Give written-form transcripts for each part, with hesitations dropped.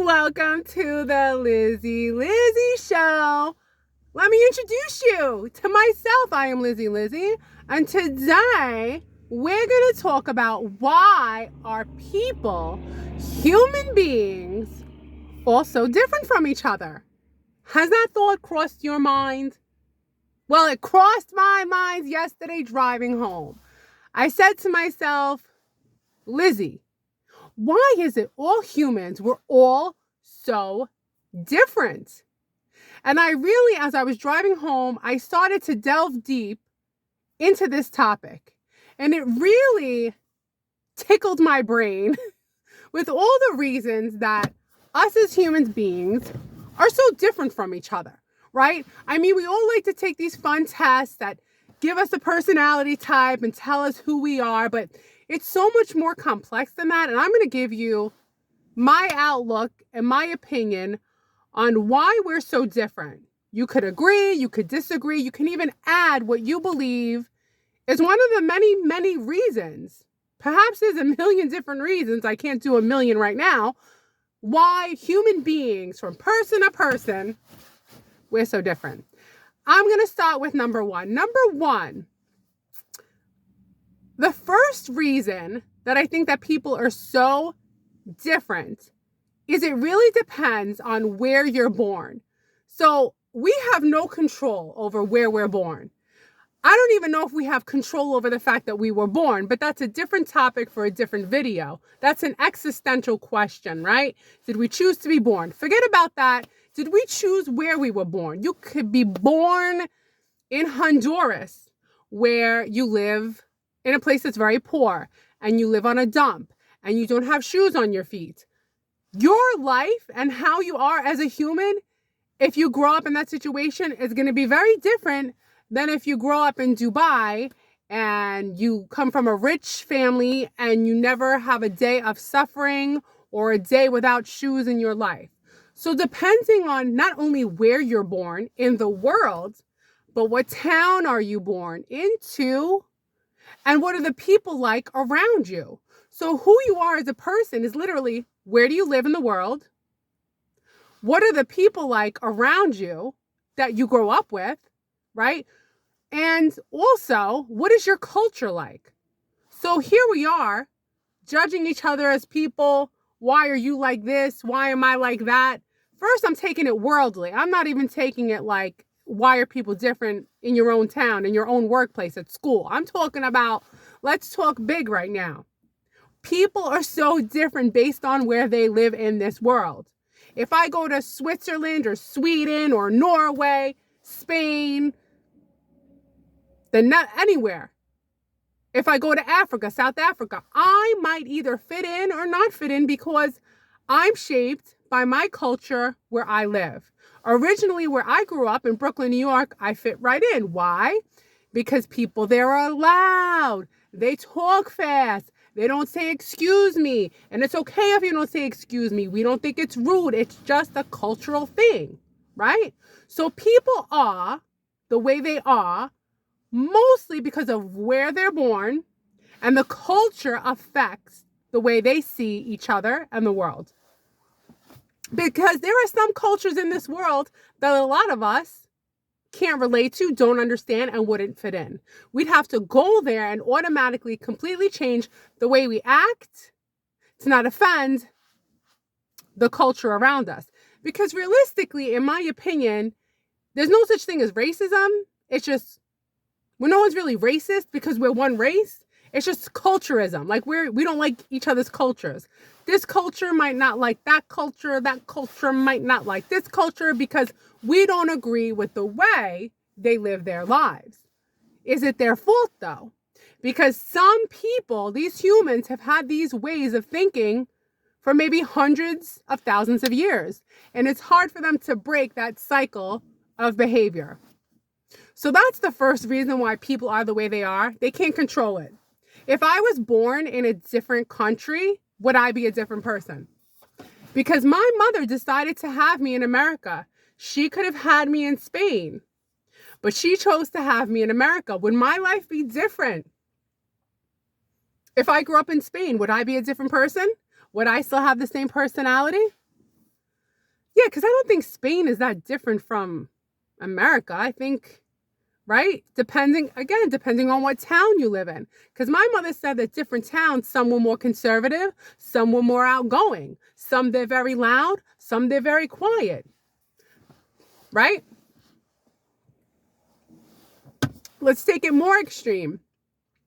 Welcome to the Lizzie Show. Let me introduce you to myself. I am Lizzie, and today we're going to talk about why are people, human beings, all so different from each other. Has that thought crossed your mind? Well, it crossed my mind yesterday driving home. I said to myself, Lizzie, why is it all humans, we're all so different? And I really, as I was driving home, I started to delve deep into this topic. And it really tickled my brain with all the reasons that us as human beings are so different from each other, right? I mean, we all like to take these fun tests that give us a personality type and tell us who we are, but it's so much more complex than that. And I'm going to give you my outlook and my opinion on why we're so different. You could agree, you could disagree, you can even add what you believe is one of the many, many reasons. Perhaps there's a million different reasons, I can't do a million right now, why human beings, from person to person, we're so different. I'm going to start with number one. Number one, the first reason that I think that people are so different is it really depends on where you're born. So we have no control over where we're born. I don't even know if we have control over the fact that we were born, but that's a different topic for a different video. That's an existential question, right? Did we choose to be born? Forget about that. Did we choose where we were born? You could be born in Honduras, where you live in a place that's very poor, and you live on a dump, and you don't have shoes on your feet. Your life and how you are as a human, if you grow up in that situation, is going to be very different than if you grow up in Dubai and you come from a rich family and you never have a day of suffering or a day without shoes in your life. So depending on not only where you're born in the world, but what town are you born into, and what are the people like around you? So who you are as a person is literally, where do you live in the world? What are the people like around you that you grow up with, right? And also, what is your culture like? So here we are, judging each other as people. Why are you like this? Why am I like that? First, I'm taking it worldly. I'm not even taking it like, why are people different in your own town, in your own workplace, at school? I'm talking about, let's talk big right now. People are so different based on where they live in this world. If I go to Switzerland or Sweden or Norway, Spain, then not anywhere. If I go to Africa, South Africa, I might either fit in or not fit in because I'm shaped by my culture where I live. Originally, where I grew up in Brooklyn, New York, I fit right in. Why? Because people there are loud. They talk fast. They don't say excuse me. And it's okay if you don't say excuse me. We don't think it's rude. It's just a cultural thing, right? So people are the way they are mostly because of where they're born, and the culture affects the way they see each other and the world. Because there are some cultures in this world that a lot of us can't relate to, don't understand, and wouldn't fit in. We'd have to go there and automatically completely change the way we act to not offend the culture around us. Because realistically, in my opinion, there's no such thing as racism. It's just, well, no one's really racist because we're one race. It's just culturism. Like we don't like each other's cultures. This culture might not like that culture might not like this culture because we don't agree with the way they live their lives. Is it their fault though? Because some people, these humans, have had these ways of thinking for maybe hundreds of thousands of years. And it's hard for them to break that cycle of behavior. So that's the first reason why people are the way they are. They can't control it. If I was born in a different country, would I be a different person? Because my mother decided to have me in America. She could have had me in Spain, but she chose to have me in America. Would my life be different? If I grew up in Spain, would I be a different person? Would I still have the same personality? Yeah, because I don't think Spain is that different from America. I think, right? Depending on what town you live in. Because my mother said that different towns, some were more conservative, some were more outgoing. Some they're very loud, some they're very quiet, right? Let's take it more extreme.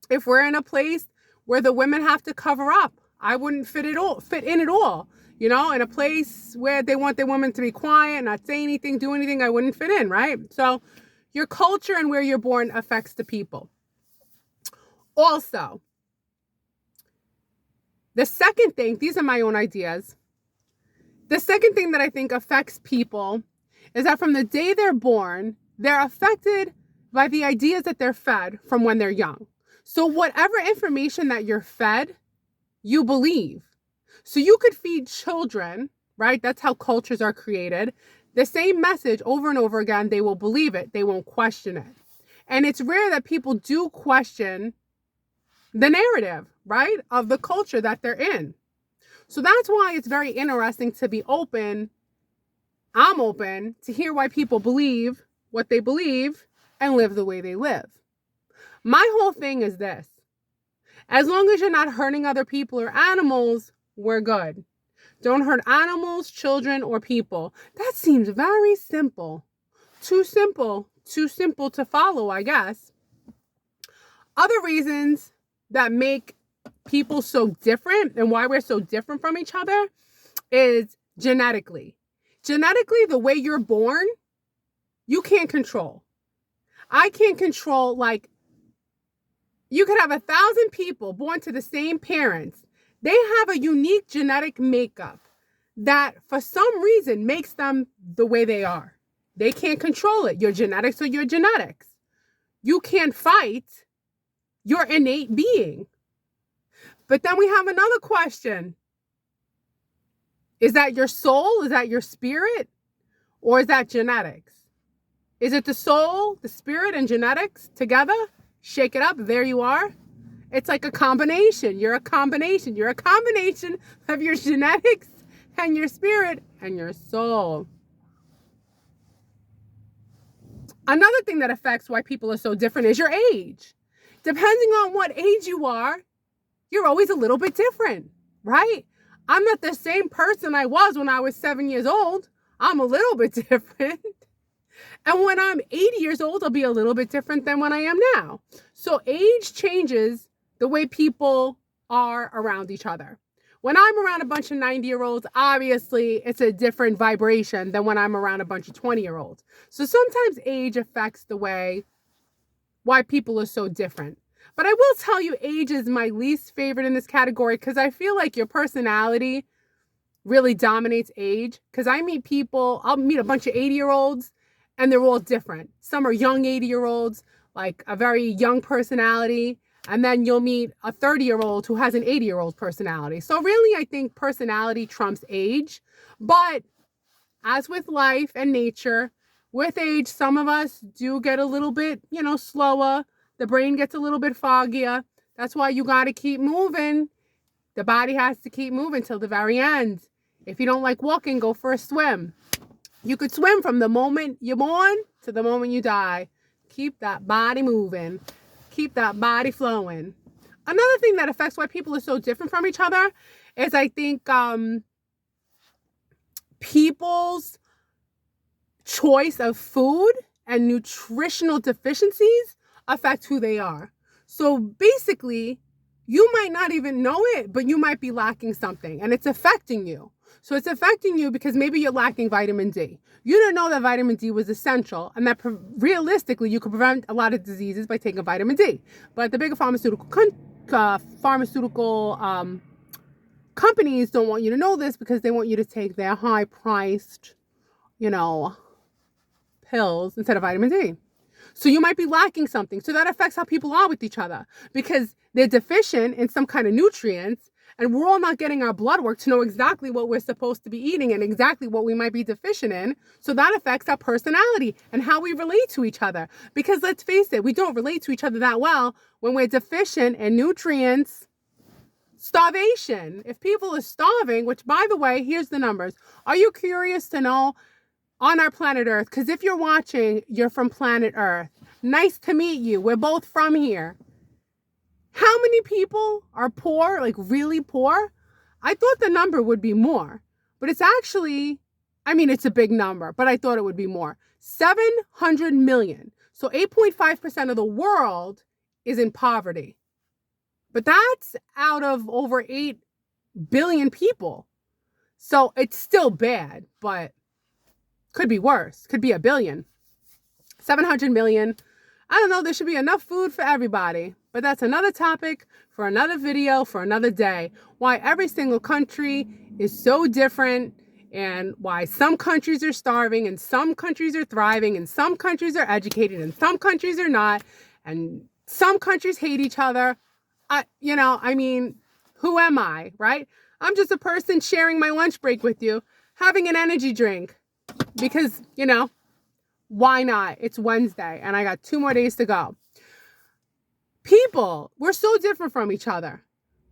If we're in a place where the women have to cover up, I wouldn't fit in at all. You know, in a place where they want their women to be quiet, not say anything, do anything, I wouldn't fit in, right? So your culture and where you're born affects the people. Also, the second thing, these are my own ideas. The second thing that I think affects people is that from the day they're born, they're affected by the ideas that they're fed from when they're young. So whatever information that you're fed, you believe. So you could feed children, right? That's how cultures are created. The same message over and over again, they will believe it. They won't question it. And it's rare that people do question the narrative, right, of the culture that they're in. So that's why it's very interesting to be open. I'm open to hear why people believe what they believe and live the way they live. My whole thing is this. As long as you're not hurting other people or animals, we're good. Don't hurt animals, children, or people. That seems very simple. Too simple to follow, I guess. Other reasons that make people so different and why we're so different from each other is genetically. Genetically, the way you're born, you can't control. I can't control, like, you could have 1,000 people born to the same parents. They have a unique genetic makeup that for some reason makes them the way they are. They can't control it. Your genetics are your genetics. You can't fight your innate being. But then we have another question. Is that your soul? Is that your spirit? Or is that genetics? Is it the soul, the spirit, and genetics together? Shake it up. There you are. It's like a combination. You're a combination. You're a combination of your genetics and your spirit and your soul. Another thing that affects why people are so different is your age. Depending on what age you are, you're always a little bit different, right? I'm not the same person I was when I was 7 years old. I'm a little bit different. And when I'm 80 years old, I'll be a little bit different than when I am now. So age changes the way people are around each other. When I'm around a bunch of 90-year-olds, obviously it's a different vibration than when I'm around a bunch of 20-year-olds. So sometimes age affects the way why people are so different. But I will tell you, age is my least favorite in this category because I feel like your personality really dominates age. Because I'll meet a bunch of 80-year-olds and they're all different. Some are young 80-year-olds, like a very young personality. And then you'll meet a 30-year-old who has an 80-year-old personality. So really, I think personality trumps age. But as with life and nature, with age, some of us do get a little bit, slower. The brain gets a little bit foggier. That's why you got to keep moving. The body has to keep moving till the very end. If you don't like walking, go for a swim. You could swim from the moment you're born to the moment you die. Keep that body moving. Keep that body flowing. Another thing that affects why people are so different from each other is I think people's choice of food and nutritional deficiencies affect who they are. So basically, you might not even know it, but you might be lacking something and it's affecting you. So it's affecting you because maybe you're lacking vitamin D. You didn't know that vitamin D was essential and that realistically you could prevent a lot of diseases by taking vitamin D. But the bigger pharmaceutical companies don't want you to know this because they want you to take their high-priced, pills instead of vitamin D. So you might be lacking something. So that affects how people are with each other because they're deficient in some kind of nutrients and we're all not getting our blood work to know exactly what we're supposed to be eating and exactly what we might be deficient in. So that affects our personality and how we relate to each other. Because let's face it, we don't relate to each other that well when we're deficient in nutrients. Starvation. If people are starving, which by the way, here's the numbers. Are you curious to know on our planet Earth? Because if you're watching, you're from planet Earth. Nice to meet you. We're both from here. How many people are poor, like really poor? I thought the number would be more, but it's actually, I mean, it's a big number, but I thought it would be more. 700 million. So 8.5% of the world is in poverty. But that's out of over 8 billion people. So it's still bad, but could be worse. Could be a billion. 700 million. I don't know, there should be enough food for everybody. But that's another topic for another video for another day. Why every single country is so different and why some countries are starving and some countries are thriving and some countries are educated and some countries are not. And some countries hate each other. I mean, who am I, right? I'm just a person sharing my lunch break with you, having an energy drink because, why not? It's Wednesday and I got 2 more days to go. People, we're so different from each other.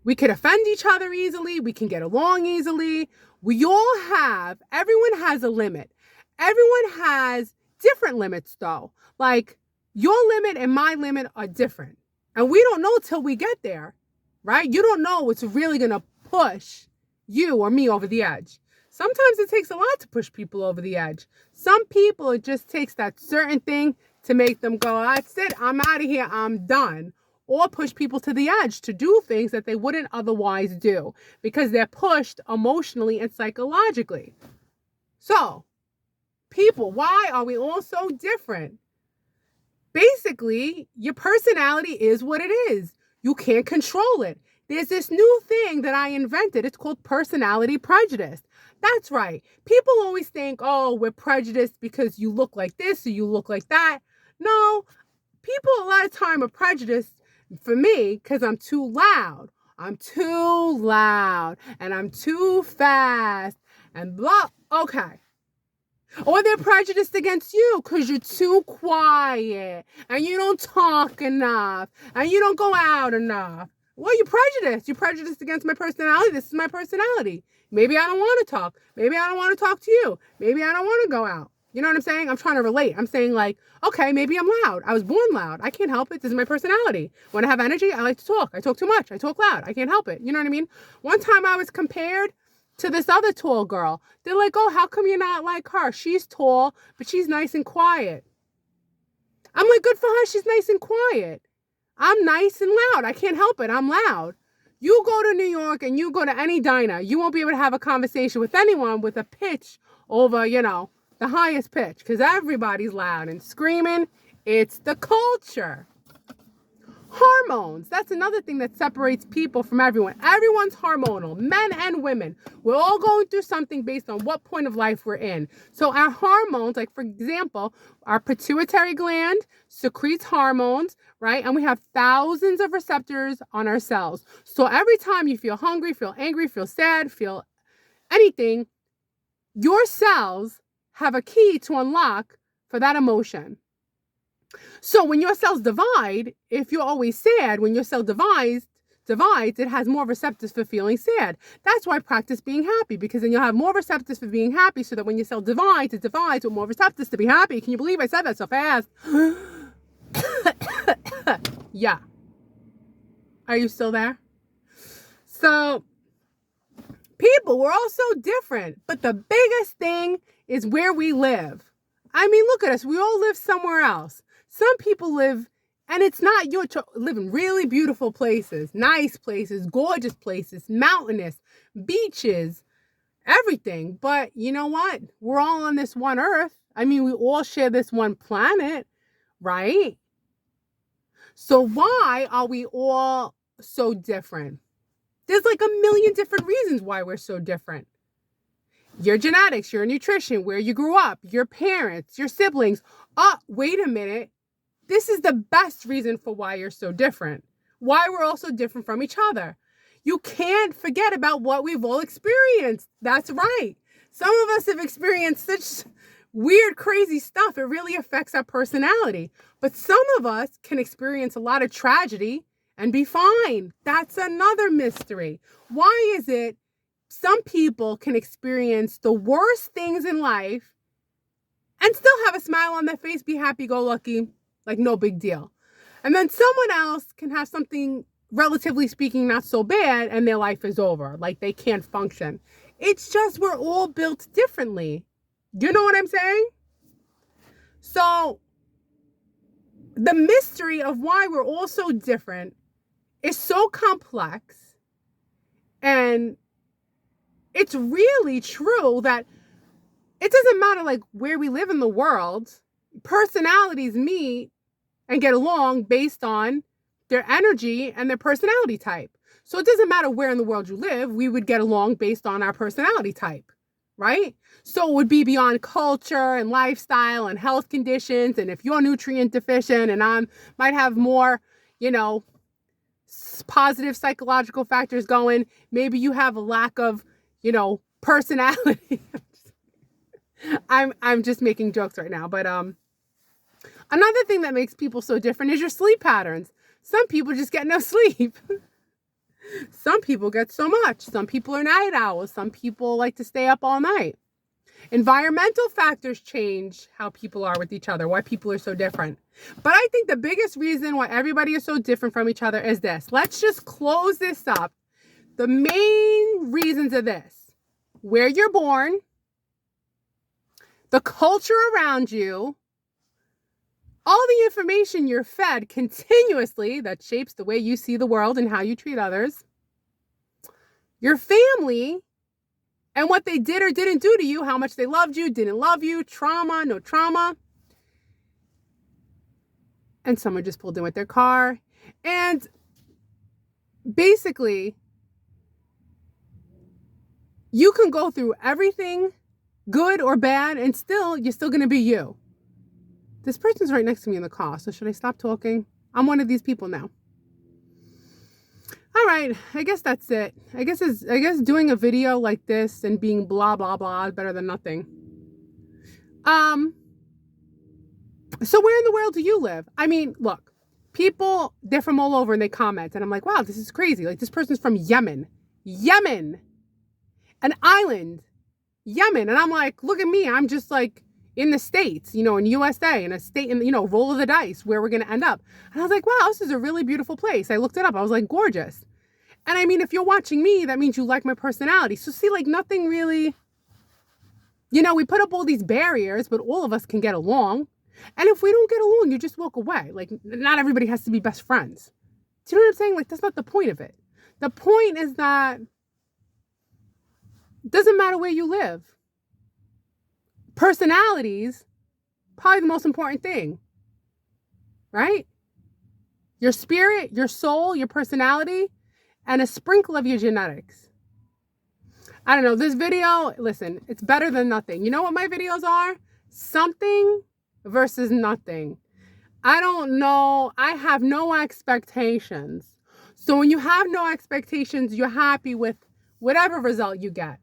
We could offend each other easily. We can get along easily. Everyone has a limit. Everyone has different limits though. Like your limit and my limit are different. And we don't know till we get there, right? You don't know what's really going to push you or me over the edge. Sometimes it takes a lot to push people over the edge. Some people, it just takes that certain thing to make them go, that's it, I'm out of here, I'm done. Or push people to the edge to do things that they wouldn't otherwise do because they're pushed emotionally and psychologically. So, people, why are we all so different? Basically, your personality is what it is. You can't control it. There's this new thing that I invented. It's called personality prejudice. That's right. People always think, oh, we're prejudiced because you look like this or you look like that. No, people a lot of time are prejudiced for me because I'm too loud. I'm too loud and I'm too fast and blah. Okay. Or they're prejudiced against you because you're too quiet and you don't talk enough and you don't go out enough. Well, you're prejudiced. You're prejudiced against my personality. This is my personality. Maybe I don't want to talk. Maybe I don't want to talk to you. Maybe I don't want to go out. You know what I'm saying? I'm trying to relate. I'm saying like, okay, maybe I'm loud. I was born loud. I can't help it. This is my personality. When I have energy, I like to talk. I talk too much. I talk loud. I can't help it. You know what I mean? One time I was compared to this other tall girl. They're like, oh, how come you're not like her? She's tall, but she's nice and quiet. I'm like, good for her. She's nice and quiet. I'm nice and loud. I can't help it. I'm loud. You go to New York and you go to any diner, you won't be able to have a conversation with anyone with a pitch over, the highest pitch because everybody's loud and screaming. It's the culture. Hormones. That's another thing that separates people from everyone. Everyone's hormonal, men and women. We're all going through something based on what point of life we're in. So our hormones, like for example, our pituitary gland secretes hormones, right? And we have thousands of receptors on our cells. So every time you feel hungry, feel angry, feel sad, feel anything, your cells have a key to unlock for that emotion. So when your cells divide, if you're always sad, when your cell divides, it has more receptors for feeling sad. That's why practice being happy, because then you'll have more receptors for being happy so that when your cell divides, it divides with more receptors to be happy. Can you believe I said that so fast? Yeah. Are you still there? So people, we're all so different, but the biggest thing is where we live. I mean, look at us. We all live somewhere else. Some people live, and it's not live in really beautiful places, nice places, gorgeous places, mountainous, beaches, everything. But you know what? We're all on this one earth. I mean, we all share this one planet, right? So why are we all so different? There's like a million different reasons why we're so different. Your genetics, your nutrition, where you grew up, your parents, your siblings. Oh, wait a minute. This is the best reason for why you're so different. Why we're all so different from each other. You can't forget about what we've all experienced. That's right. Some of us have experienced such weird, crazy stuff. It really affects our personality. But some of us can experience a lot of tragedy and be fine. That's another mystery. Why is it some people can experience the worst things in life and still have a smile on their face, be happy-go-lucky, like no big deal? And then someone else can have something, relatively speaking, not so bad, and their life is over. Like they can't function. It's just we're all built differently. You know what I'm saying? So the mystery of why we're all so different is so complex. And it's really true that it doesn't matter like where we live in the world. Personalities meet and get along based on their energy and their personality type. So it doesn't matter where in the world you live, we would get along based on our personality type, right? So it would be beyond culture and lifestyle and health conditions. And if you're nutrient deficient and I might have more, positive psychological factors going, maybe you have a lack of, personality. I'm just making jokes right now. But another thing that makes people so different is your sleep patterns. Some people just get no sleep. Some people get so much. Some people are night owls. Some people like to stay up all night. Environmental factors change how people are with each other, why people are so different. But I think the biggest reason why everybody is so different from each other is this. Let's just close this up. The main reasons are this: where you're born, the culture around you, all the information you're fed continuously that shapes the way you see the world and how you treat others, your family, and what they did or didn't do to you, how much they loved you, didn't love you, trauma, no trauma. And someone just pulled in with their car. And basically, you can go through everything, good or bad, and you're still going to be you. This person's right next to me in the car, so should I stop talking? I'm one of these people now. All right, I guess that's it. I guess doing a video like this and being blah, blah, blah is better than nothing. So where in the world do you live? I mean, look, people, they're from all over and they comment. And I'm like, wow, this is crazy. Like, this person's from Yemen. Yemen. An island. Yemen. And I'm like, look at me. I'm just like in the States, in USA, in a state, roll of the dice where we're going to end up. And I was like, wow, this is a really beautiful place. I looked it up. I was like, gorgeous. And I mean, if you're watching me, that means you like my personality. So see, like nothing really, we put up all these barriers, but all of us can get along. And if we don't get along, you just walk away. Like, not everybody has to be best friends. Do you know what I'm saying? Like, that's not the point of it. The point is that it doesn't matter where you live. Personalities, probably the most important thing, right? Your spirit, your soul, your personality, and a sprinkle of your genetics. I don't know, this video, listen, it's better than nothing. You know what my videos are? Something versus nothing. I don't know. I have no expectations. So when you have no expectations, you're happy with whatever result you get.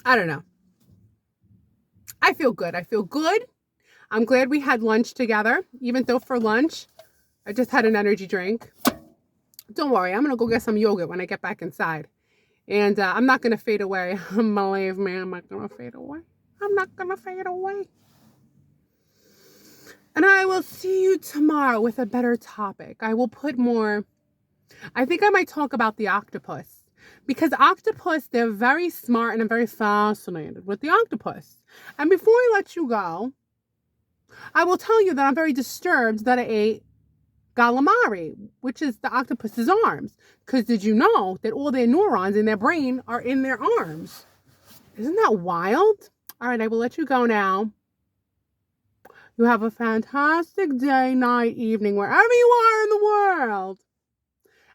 I don't know. I feel good. I'm glad we had lunch together, even though for lunch, I just had an energy drink. Don't worry. I'm going to go get some yogurt when I get back inside. And I'm not going to fade away. Believe me, I'm not going to fade away. I'm not going to fade away. And I will see you tomorrow with a better topic. I will put more. I think I might talk about the octopus. Because octopus, they're very smart and I'm very fascinated with the octopus. And before I let you go, I will tell you that I'm very disturbed that I ate calamari, which is the octopus's arms. Because did you know that all their neurons in their brain are in their arms? Isn't that wild? All right, I will let you go now. You have a fantastic day, night, evening, wherever you are in the world.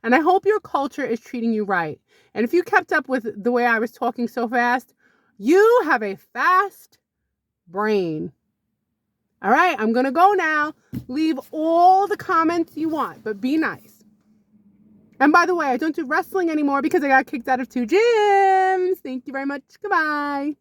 And I hope your culture is treating you right. And if you kept up with the way I was talking so fast, you have a fast brain. All right, I'm going to go now. Leave all the comments you want, but be nice. And by the way, I don't do wrestling anymore because I got kicked out of 2 gyms. Thank you very much. Goodbye.